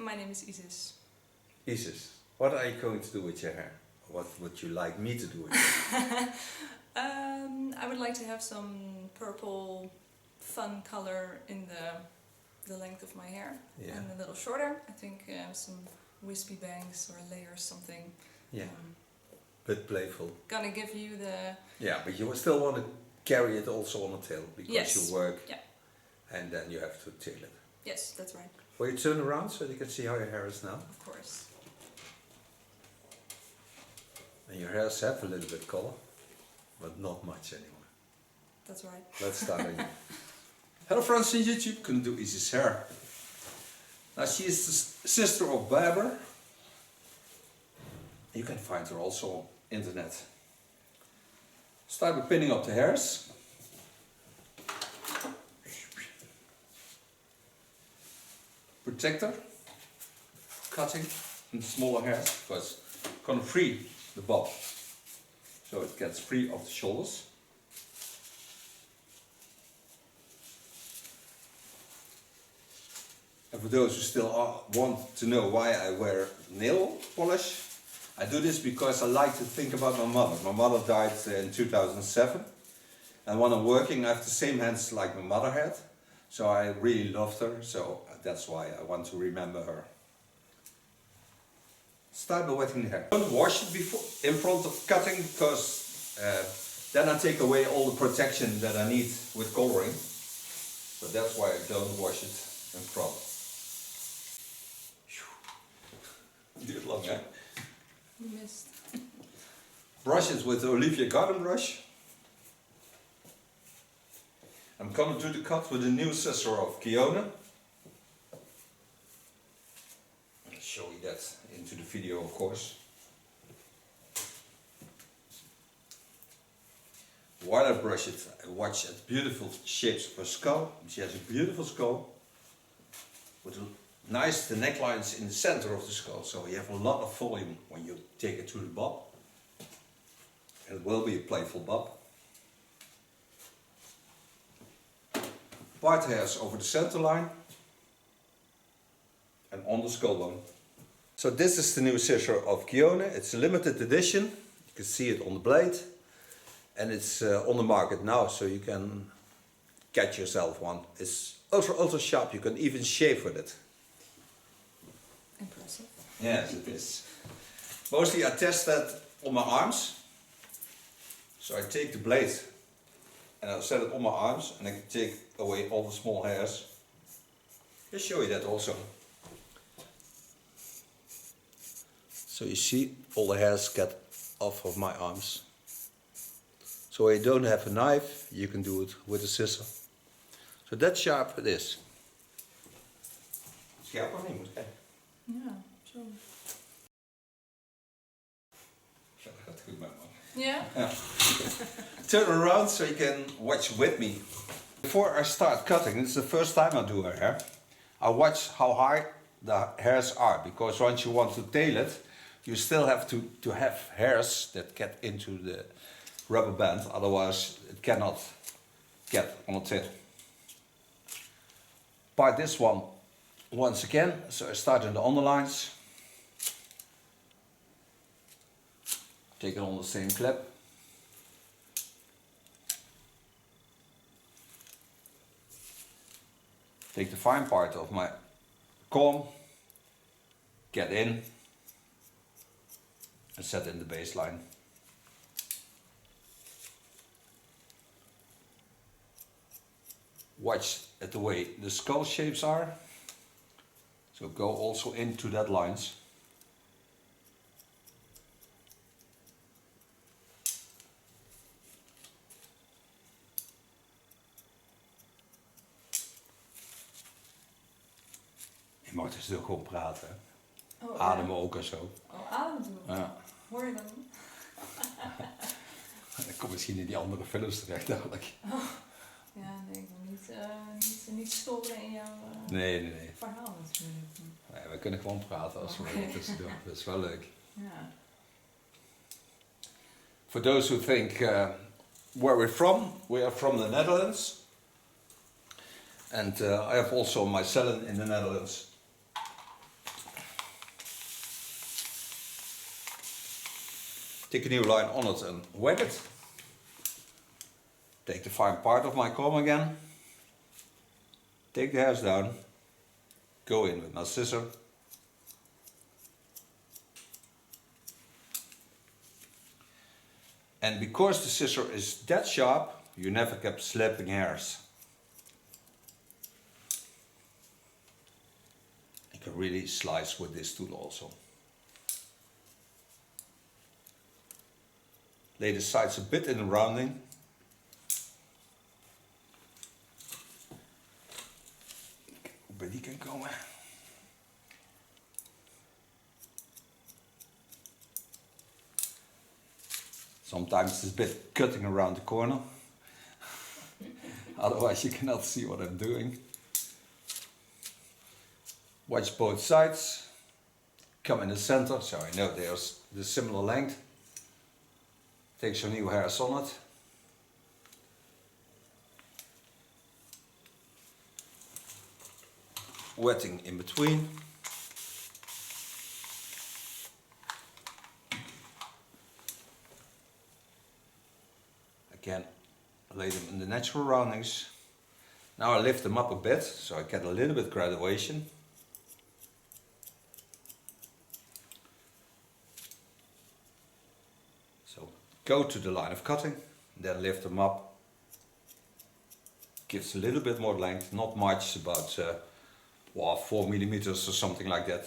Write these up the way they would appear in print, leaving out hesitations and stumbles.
My name is Isis. Isis, what are you going to do with your hair? What would you like me to do with it? I would like to have some purple, fun color in the length of my hair, Yeah. and a little shorter. I think some wispy bangs or layers, something. Yeah. Bit playful. Gonna give you the... Yeah, but you still want to carry it also on the tail because Yes. you work. Yeah. And then you have to tail it. Yes, that's right. Will you turn around so you can see how your hair is now? Of course. And your hairs have a little bit color, but not much anymore. That's right. Let's start on you. Hello friends on YouTube, couldn't do Isis' hair. Now she is the sister of Barber. You can find her also on internet. Start with pinning up the hairs. Protector, cutting in smaller hairs because it's gonna free the bob, so it gets free of the shoulders. And for those who still want to know why I wear nail polish, I do this because I like to think about my mother. My mother died in 2007, and when I'm working I have the same hands like my mother had. So I really loved her, so that's why I want to remember her. Start by wetting the hair. Don't wash it before, in front of cutting, because then I take away all the protection that I need with coloring. So that's why I don't wash it in front. Do it long, eh? You missed. Brush it with the Olivia Garden brush. I'm gonna do the cut with the new scissor of T.K.S. I'll show you that into the video, of course. While I brush it, I watch at beautiful shapes of her skull. She has a beautiful skull with nice the necklines in the center of the skull, so you have a lot of volume when you take it to the bob. It will be a playful bob. Part hairs over the center line and on the skull bone. So this is the new scissor of T.K.S. It's a limited edition. You can see it on the blade, and it's on the market now, so you can get yourself one. It's ultra sharp. You can even shave with it. Impressive. Yes, it is. Mostly I test that on my arms. So I take the blade and I'll set it on my arms, and I can take away all the small hairs. I'll show you that also. So you see all the hairs get off of my arms. So when you don't have a knife, you can do it with a scissor. So that sharp it is. Scherp of niet, moet kijken. Ja, zo. Zo gaat goed met me. Yeah? Yeah. Turn around so you can watch with me. Before I start cutting, this is the first time I do her hair, I watch how high the hairs are, because once you want to tail it, you still have to have hairs that get into the rubber band, otherwise it cannot get on the tail. Part this one once again, so I start in the underlines. Take it on the same clip. Take the fine part of my comb, get in, and set in the baseline. Watch at the way the skull shapes are. So go also into that lines. Je mag dus ook gewoon praten. Hè? Oh, Ademen ook en zo. Oh, ademen doen. Ja. Hoor je dan? Dat komt misschien in die andere films terecht eigenlijk. Oh. Ja, nee, ik wil niet storen in jouw Nee. verhaal natuurlijk. Nee, we kunnen gewoon praten als we willen tussendoor. Dat is wel leuk. Ja. For those who think where we're from, we are from the Netherlands. And I have also my salon in the Netherlands. Take a new line on it and whack it. Take the fine part of my comb again. Take the hairs down. Go in with my scissor. And because the scissor is that sharp, you never get slipping hairs. You can really slice with this tool also. Lay the sides a bit in the rounding. Bij die kan komen. Sometimes it's a bit cutting around the corner. Otherwise you cannot see what I'm doing. Watch both sides. Come in the center, so I know there's the similar length. Take some new hairs on it. Wetting in between. Again, lay them in the natural roundings. Now I lift them up a bit, so I get a little bit graduation. So go to the line of cutting, then lift them up. Gives a little bit more length, not much, about 4 millimeters or something like that.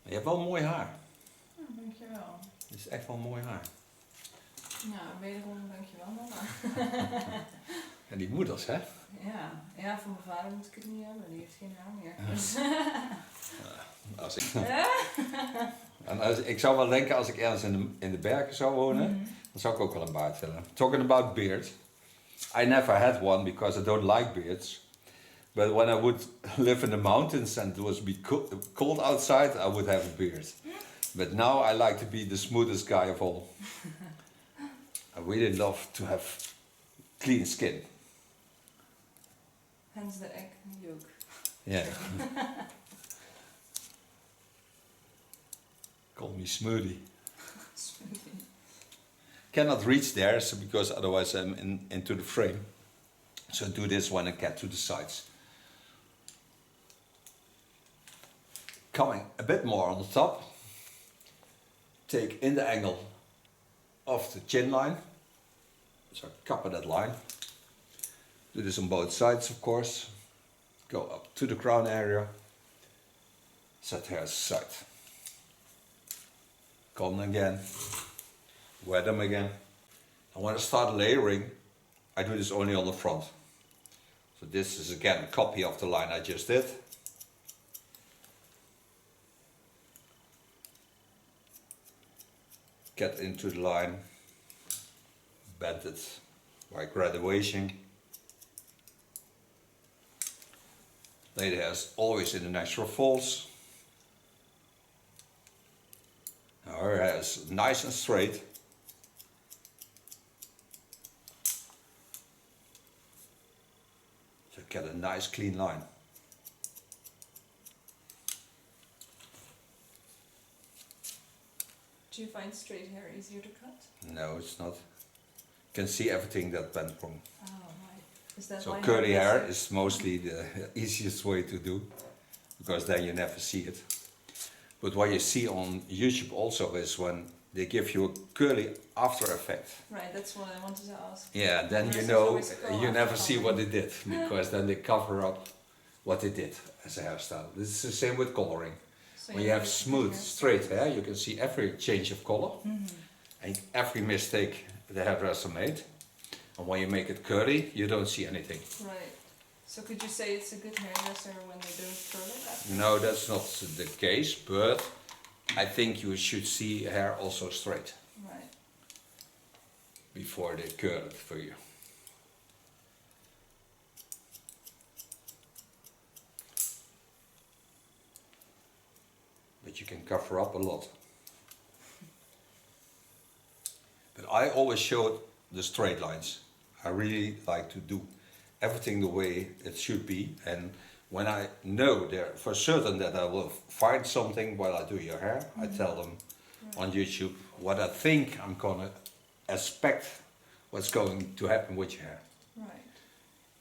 Je hebt wel mooi haar. Ja, dankjewel. Het is echt wel mooi haar. Ja, wederom dankjewel mama. En die moeders, hè? Ja, voor mijn vader moet ik het niet hebben, die heeft geen haar meer. Ik zou wel denken, als ik ergens in de bergen zou wonen, dan zou ik ook wel een baard willen. Talking about beard, I never had one because I don't like beards. But when I would live in the mountains and it was be cold outside, I would have a beard. But now I like to be the smoothest guy of all. I really love to have clean skin. Hence the egg yolk. Yeah. Call me smoothie. Smoothie. Cannot reach there, so because otherwise I'm into the frame. So do this when I get to the sides. Coming a bit more on the top. Take in the angle of the chin line. So cover that line. Do this on both sides, of course. Go up to the crown area. Set hairs aside. Comb them again. Wet them again. And when I start layering, I do this only on the front. So this is again a copy of the line I just did. Get into the line, bend it by graduation. Lay the hairs always in the natural folds. Now her hair is nice and straight. So get a nice clean line. Do you find straight hair easier to cut? No, it's not. You can see everything that went wrong. Oh, right. Is that So why curly hair hairdresser- is mostly the easiest way to do, because then you never see it. But what you see on YouTube also is when they give you a curly after effect. Right, that's what I wanted to ask. Yeah, then you Hairdressers know always go you after never see what coloring. they did, because then they cover up what they did as a hairstyle. This is the same with coloring. So When you have need smooth, hair- straight hair, you can see every change of color and every mistake the hairdresser made. And when you make it curly, you don't see anything. Right. So could you say it's a good hairdresser when they don't curl it after? No, that's not the case, but I think you should see hair also straight Right. before they curl it for you. But you can cover up a lot. But I always showed the straight lines. I really like to do everything the way it should be. And when I know there for certain that I will find something while I do your hair, I tell them on YouTube what I think I'm gonna expect what's going to happen with your hair. Right.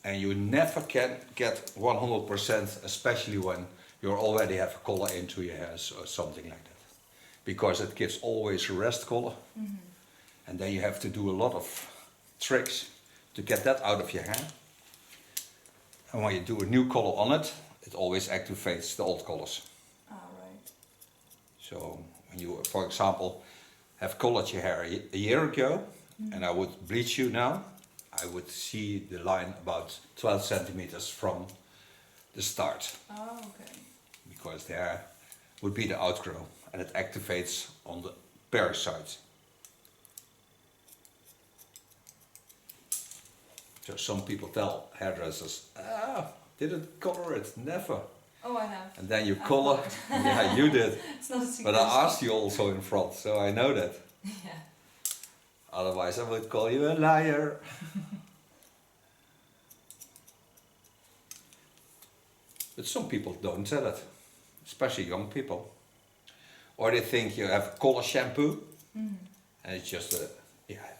And you never can get 100%, especially when you already have a color into your hairs or something like that. Because it gives always a rest color. And then you have to do a lot of tricks to get that out of your hair. And when you do a new color on it, it always activates the old colors. Ah, right. So when you, for example, have colored your hair a year ago, and I would bleach you now, I would see the line about 12 centimeters from the start. Oh, okay. Because the hair would be the outgrow, and it activates on the parasite. So some people tell hairdressers, didn't color it, never. Oh, I have. And then you color, yeah, you did. It's not a secret. But I asked you also in front, so I know that. Yeah. Otherwise I would call you a liar. But some people don't tell it, especially young people. Or they think you have color shampoo, and it's just a,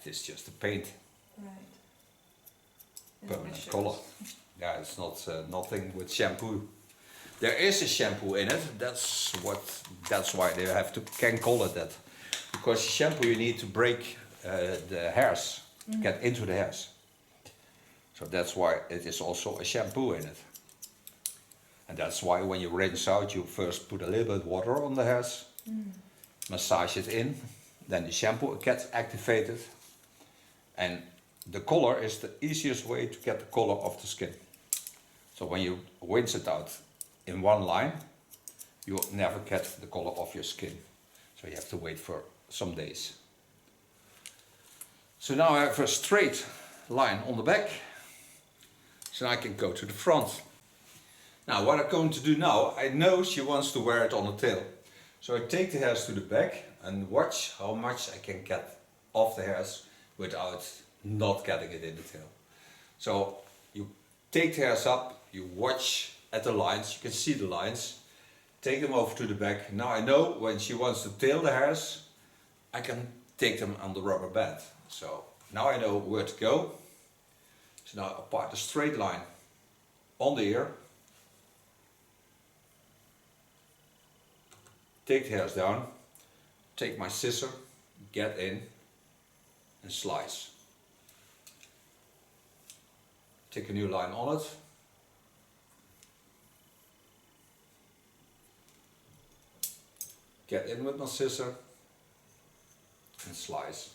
it's just a paint. Right. Permanent color. Yeah, it's not nothing with shampoo. There is a shampoo in it. That's why they have to can call it that, because shampoo you need to break the hairs to get into the hairs. So that's why it is also a shampoo in it. And that's why when you rinse out, you first put a little bit water on the hairs, massage it in, then the shampoo gets activated, and the color is the easiest way to get the color of the skin. So when you rinse it out in one line, you will never get the color of your skin. So you have to wait for some days. So now I have a straight line on the back, so I can go to the front. Now what I'm going to do now, I know she wants to wear it on the tail. So I take the hairs to the back and watch how much I can get off the hairs without not getting it in the tail. So you take the hairs up, you watch at the lines, you can see the lines, take them over to the back. Now I know when she wants to tail the hairs, I can take them on the rubber band. So now I know where to go. So now I part a straight line on the ear, take the hairs down, take my scissor, get in and slice. Take a new line on it. Get in with my scissor and slice.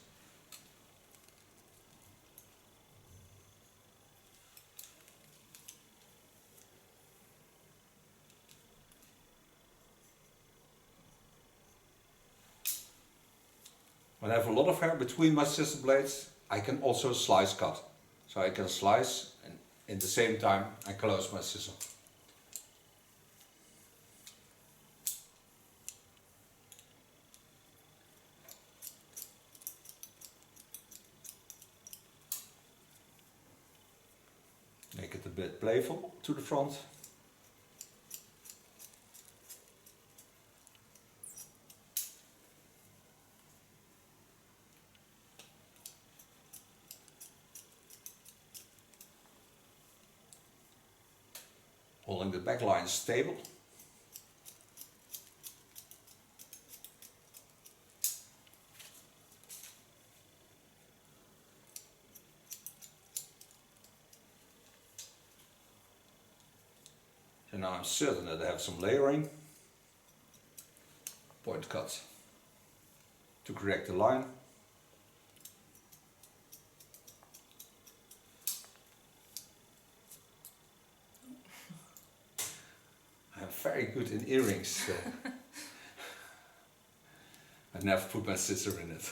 When I have a lot of hair between my scissor blades, I can also slice cut. So I can slice and in the same time I close my scissor. Make it a bit playful to the front. Holding the back line stable. So now I'm certain that I have some layering. Point cut to correct the line. I'm very good in earrings. So I never put my scissor in it.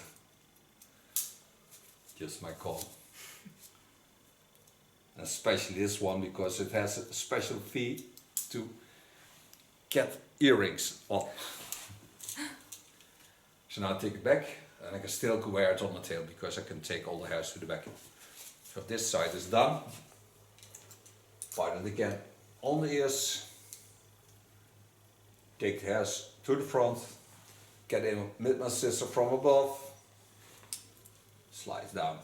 Just my call. And especially this one because it has a special fee to get earrings on. So now I take it back and I can still wear it on the tail because I can take all the hairs to the back. So this side is done. Part it again on the ears. Take the hairs to the front. Get in with my scissor from above. Slide down.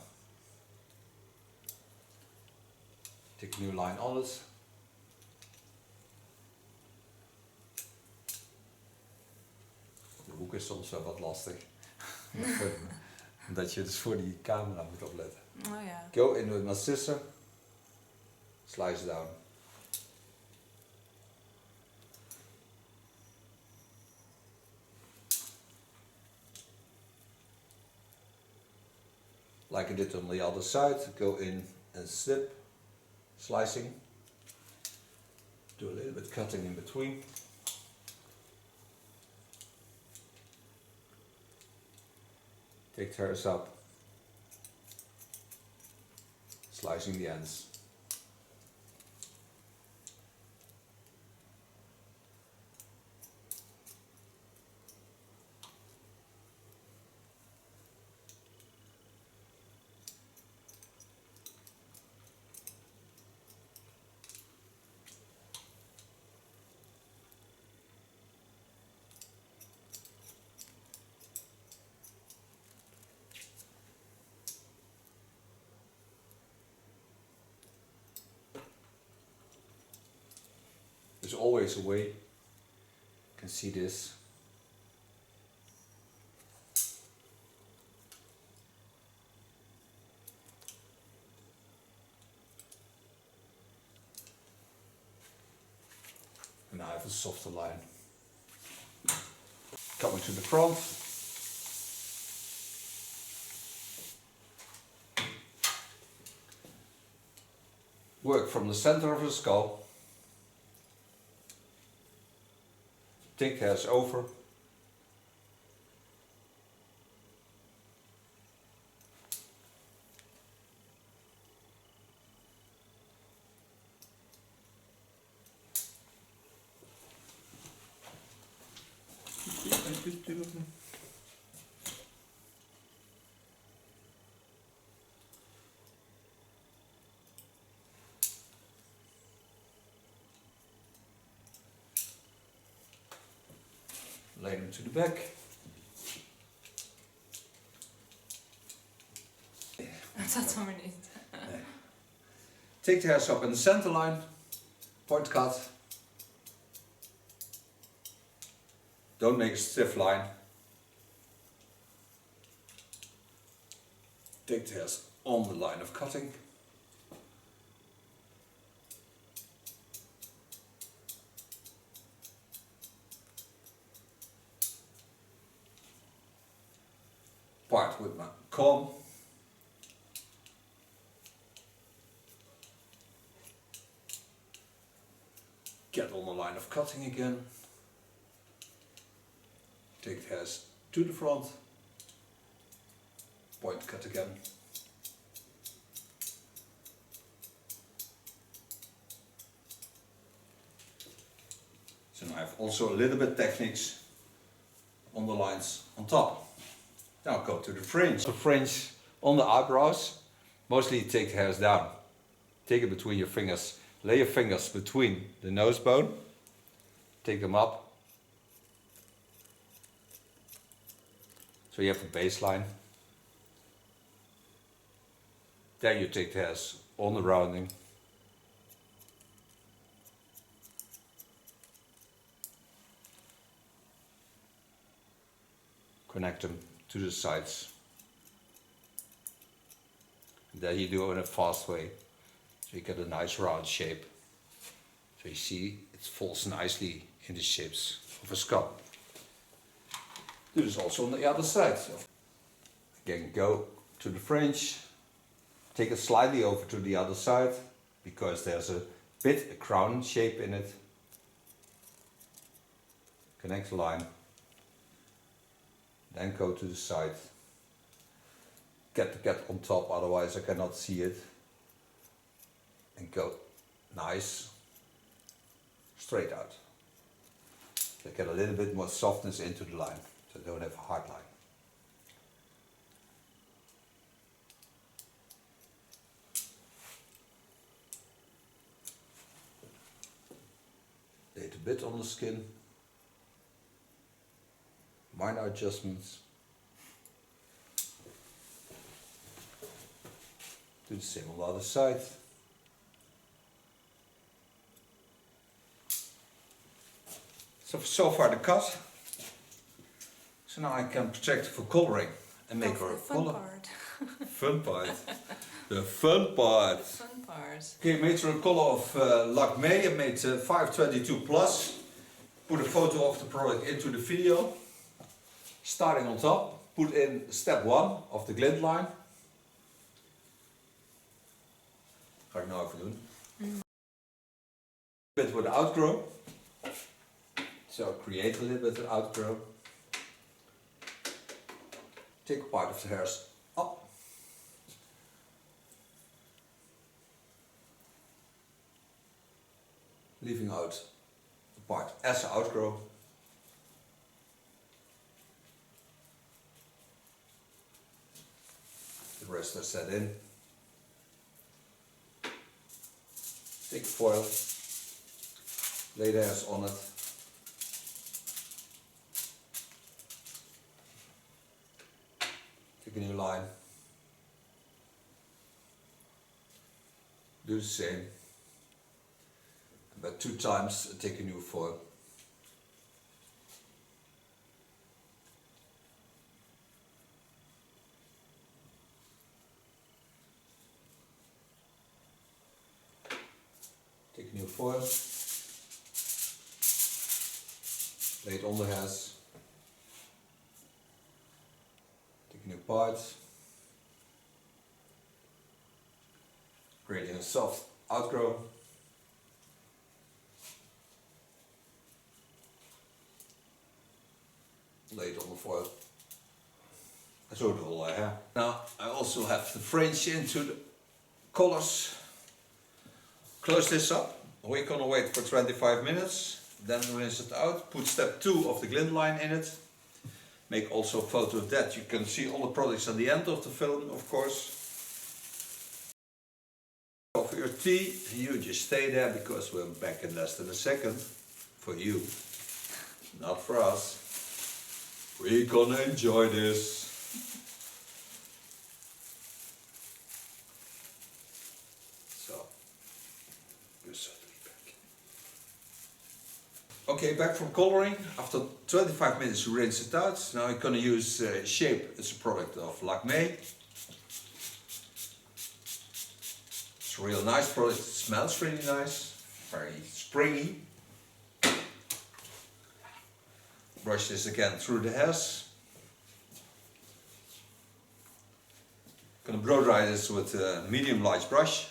Take a new line on it. De hoek is soms wel wat lastig. Omdat je dus voor die camera moet opletten. Oh yeah. Go in with my scissor. Slice down. Like I did on the other side, go in and snip, slicing. Do a little bit cutting in between. Take the hairs up, slicing the ends. There's always a way. You can see this. And now I have a softer line. Coming to the front. Work from the center of the skull. Take the hairs over. Lay them to the back. That's all we need. Take the hairs up in the center line. Point cut. Don't make a stiff line. Take the hairs on the line of cutting. Part with my comb. Get on the line of cutting again. Take the hairs to the front. Point cut again. So now I have also a little bit techniques on the lines on top. Now go to the fringe. The fringe on the eyebrows, mostly take the hairs down. Take it between your fingers. Lay your fingers between the nose bone. Take them up. So you have a baseline. Then you take the hairs on the rounding. Connect them to the sides. And then you do it in a fast way, so you get a nice round shape. So you see it falls nicely in the shapes of a skull. Do this also on the other side. So again, go to the fringe, take it slightly over to the other side, because there's a crown shape in it. Connect the line. Then go to the side. Get on top, otherwise I cannot see it. And go nice, straight out. So get a little bit more softness into the line, so I don't have a hard line. bit on the skin. Minor adjustments. Do the same on the other side. So far the cut. So now I can protect for coloring and make her a color. Part. Fun part. The fun part. The fun part. Okay, made her a color of Lakmé. I made 522 plus. Put a photo of the product into the video. Starting on top, put in step 1 of the glint line. Ga ik nou even doen. A bit with the outgrow. So create a little bit of outgrow. Take part of the hairs up. Leaving out the part as an outgrow. The rest are set in. Take foil, lay the hairs on it. Take a new line. Do the same. About 2 times take a new foil. Take a new foil. Lay it on the hairs. Take a new part. Creating a soft outgrow. Lay it on the foil. Zo de whole hair. Now I also have the fringe into the colors. Close this up. We're gonna wait for 25 minutes. Then rinse it out. Put step 2 of the glint line in it. Make also a photo of that. You can see all the products at the end of the film, of course. For your tea, you just stay there because we're back in less than a second. For you, not for us. We're gonna enjoy this. So, you're certainly back. Okay, back from coloring. After 25 minutes you rinse it out. Now you're gonna use Shape. It's a product of Lakmé. It's a real nice product. It smells really nice. Very springy. Brush this again through the hairs. Gonna blow dry this with a medium large brush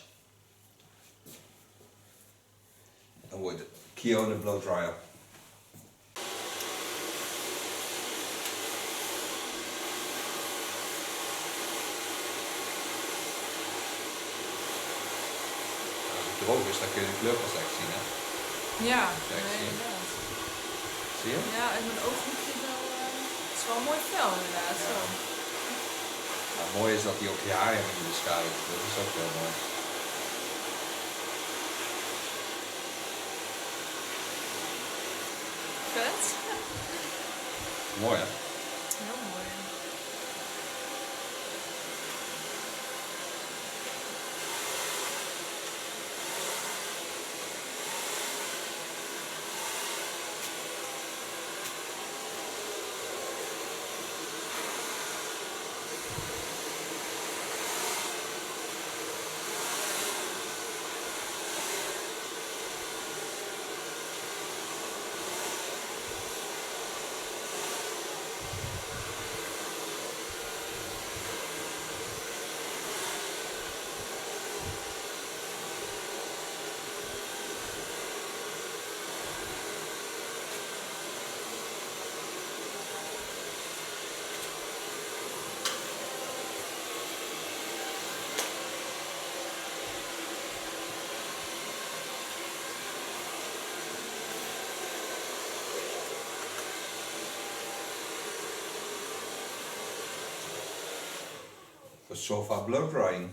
and with a Kiona blow dryer. Als het droog is, dan kun je de kleur pas echt zien, hè? Ja, Kijk, nee, zie je? inderdaad. Zie je? Ja, uit mijn oog moet je wel... het is wel een mooi fel inderdaad. Zo. Nou, mooi is dat hij ook je haar helemaal niet beschadigt. Dat is ook heel mooi. Vet. Mooi hè? Heel mooi. For sofa blow drying.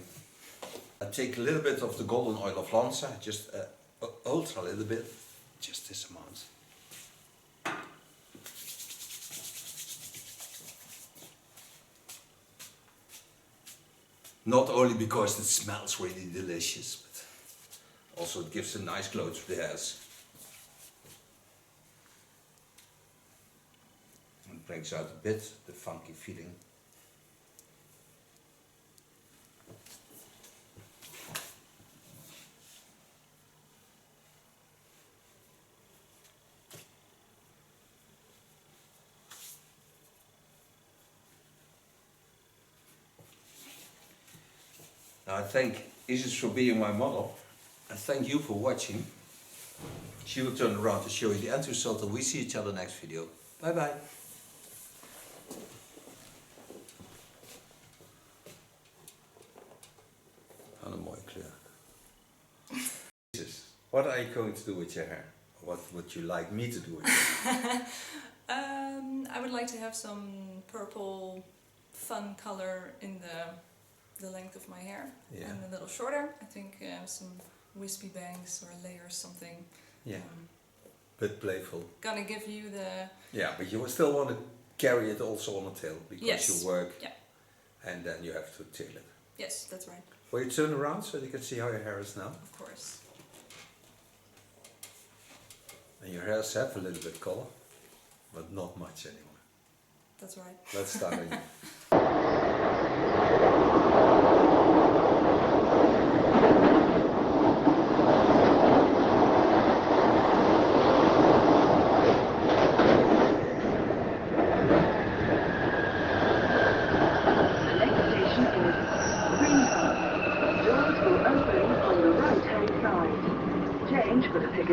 I take a little bit of the golden oil of Lanza, just ultra little bit. just this amount. Not only because it smells really delicious, but also it gives a nice glow to the hairs. And brings out a bit the funky feeling. Now I thank Isis for being my model, and thank you for watching. She will turn around to show you the end result, and we see each other next video. Bye bye. Wat een mooie kleur. Isis, what are you going to do with your hair? What would you like me to do with your hair? I would like to have some purple fun color in the length of my hair, Yeah. and a little shorter. I think some wispy bangs or layers, something. Yeah. Bit playful. Gonna give you the... Yeah, but you still want to carry it also on a tail because Yes. you work, Yeah. and then you have to tail it. Yes, that's right. Will you turn around so you can see how your hair is now? Of course. And your hairs have a little bit color, but not much anymore. That's right. Let's start on you. Doors will open on the right-hand side. Change for the ticket.